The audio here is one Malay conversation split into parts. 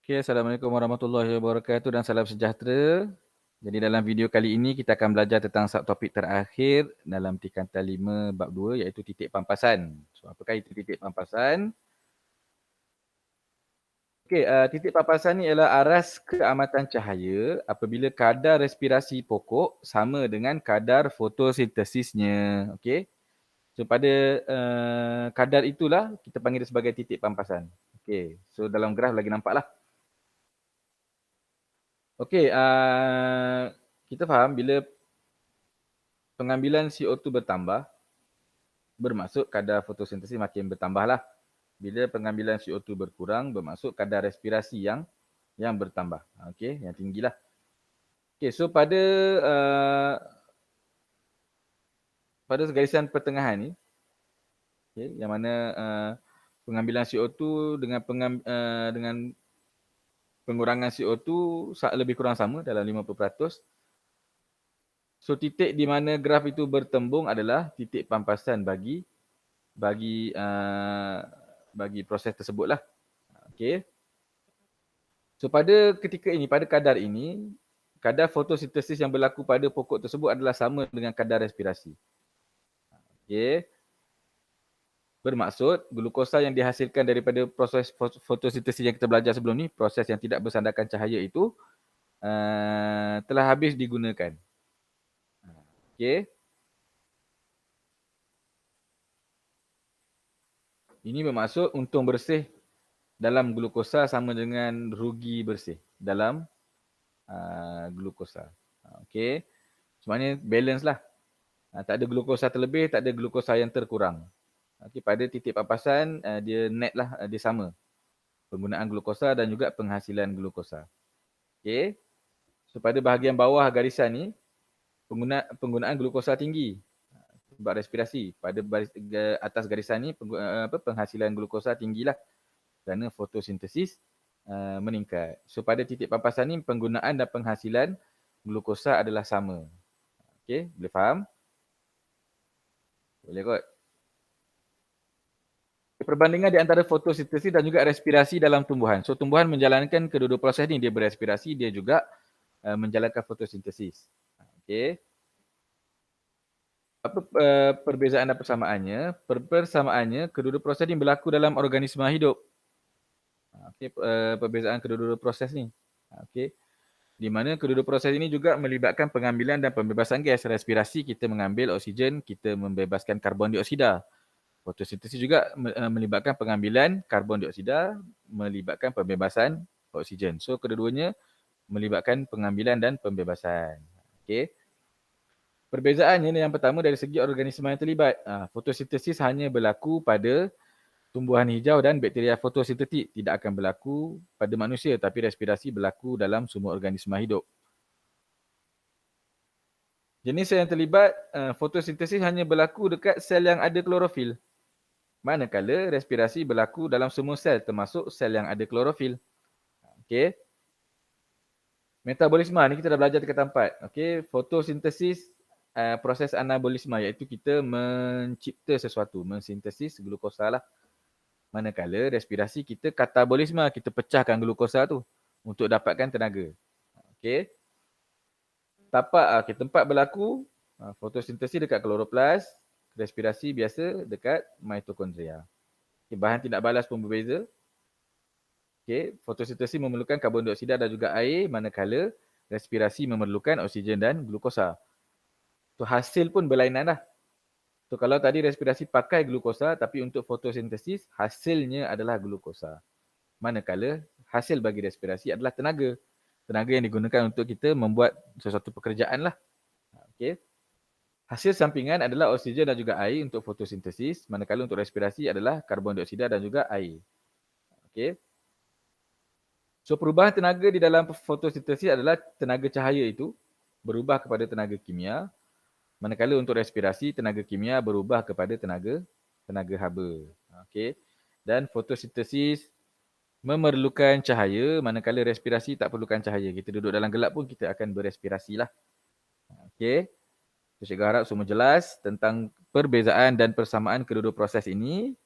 Okay, Assalamualaikum warahmatullahi wabarakatuh dan salam sejahtera. Jadi dalam video kali ini kita akan belajar tentang subtopik terakhir dalam tingkatan 5 bab 2 iaitu titik pampasan. So, apakah itu titik pampasan? Okey, titik pampasan ni ialah aras keamatan cahaya apabila kadar respirasi pokok sama dengan kadar fotosintesisnya. Okey. So pada kadar itulah kita panggil dia sebagai titik pampasan. Okey. So dalam graf lagi nampaklah. Okey, kita faham bila pengambilan CO2 bertambah, bermaksud kadar fotosintesis makin bertambahlah. Bila pengambilan CO2 berkurang, bermaksud kadar respirasi yang bertambah. Okey, yang tinggilah. Okey, so pada garisan pertengahan ni, okey, yang mana pengambilan CO2 dengan pengurangan CO2 lebih kurang sama dalam 50%. So titik di mana graf itu bertembung adalah titik pampasan bagi proses tersebutlah. Okey. So pada ketika ini, pada kadar ini, kadar fotosintesis yang berlaku pada pokok tersebut adalah sama dengan kadar respirasi. Okey. Bermaksud glukosa yang dihasilkan daripada proses fotosintesis yang kita belajar sebelum ni, proses yang tidak bersandarkan cahaya itu telah habis digunakan. Okey. Ini bermaksud untung bersih dalam glukosa sama dengan rugi bersih dalam glukosa. Okey. Sebenarnya balance lah. Tak ada glukosa terlebih, tak ada glukosa yang terkurang. Okay, pada titik papasan, dia net lah, dia sama. Penggunaan glukosa dan juga penghasilan glukosa. Okay. So, pada bahagian bawah garisan ni, penggunaan glukosa tinggi. Sebab respirasi. Pada atas garisan ni, penghasilan glukosa tinggilah. Kerana fotosintesis meningkat. So, pada titik papasan ni, penggunaan dan penghasilan glukosa adalah sama. Okay, boleh faham? Boleh kot. Perbandingan di antara fotosintesis dan juga respirasi dalam tumbuhan. So tumbuhan menjalankan kedua-dua proses ni. Dia berespirasi, dia juga menjalankan fotosintesis. Okey. Apa perbezaan dan persamaannya? Persamaannya, kedua-dua proses ni berlaku dalam organisma hidup. Okey, perbezaan kedua-dua proses ni. Okey. Di mana kedua-dua proses ini juga melibatkan pengambilan dan pembebasan gas. Respirasi, kita mengambil oksigen, kita membebaskan karbon dioksida. Fotosintesis juga melibatkan pengambilan karbon dioksida, melibatkan pembebasan oksigen. So, kedua-duanya melibatkan pengambilan dan pembebasan. Okey. Perbezaannya yang pertama dari segi organisma yang terlibat. Fotosintesis hanya berlaku pada tumbuhan hijau dan bakteria fotosintetik. Tidak akan berlaku pada manusia, tapi respirasi berlaku dalam semua organisma hidup. Jenis sel yang terlibat, fotosintesis hanya berlaku dekat sel yang ada klorofil. Manakala respirasi berlaku dalam semua sel termasuk sel yang ada klorofil. Okey. Metabolisme ni kita dah belajar tingkatan 4. Okey, fotosintesis proses anabolisme iaitu kita mencipta sesuatu, mensintesis glukosa lah. Manakala respirasi kita katabolisme, kita pecahkan glukosa tu untuk dapatkan tenaga. Okey. Tempat berlaku fotosintesis dekat kloroplas, respirasi biasa dekat mitokondria. Okay, bahan tindak balas pun berbeza. Okay, fotosintesis memerlukan karbon dioksida dan juga air, manakala respirasi memerlukan oksigen dan glukosa. So, hasil pun berlainan lah. So, kalau tadi respirasi pakai glukosa, tapi untuk fotosintesis, hasilnya adalah glukosa. Manakala hasil bagi respirasi adalah tenaga. Tenaga yang digunakan untuk kita membuat sesuatu pekerjaan lah. Okay. Hasil sampingan adalah oksigen dan juga air untuk fotosintesis, manakala untuk respirasi adalah karbon dioksida dan juga air. Okay. So perubahan tenaga di dalam fotosintesis adalah tenaga cahaya itu berubah kepada tenaga kimia, manakala untuk respirasi tenaga kimia berubah kepada tenaga haba. Okay. Dan fotosintesis memerlukan cahaya, manakala respirasi tak perlukan cahaya. Kita duduk dalam gelap pun kita akan berespirasi lah. Okay. Cikgu harap semua jelas tentang perbezaan dan persamaan kedua-dua proses ini.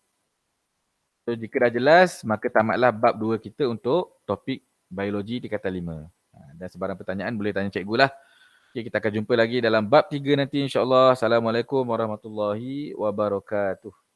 So, jika dah jelas, maka tamatlah bab 2 kita untuk topik biologi tingkatan 5. Dan sebarang pertanyaan boleh tanya cikgu lah. Okay, kita akan jumpa lagi dalam bab 3 nanti insya-Allah. Assalamualaikum warahmatullahi wabarakatuh.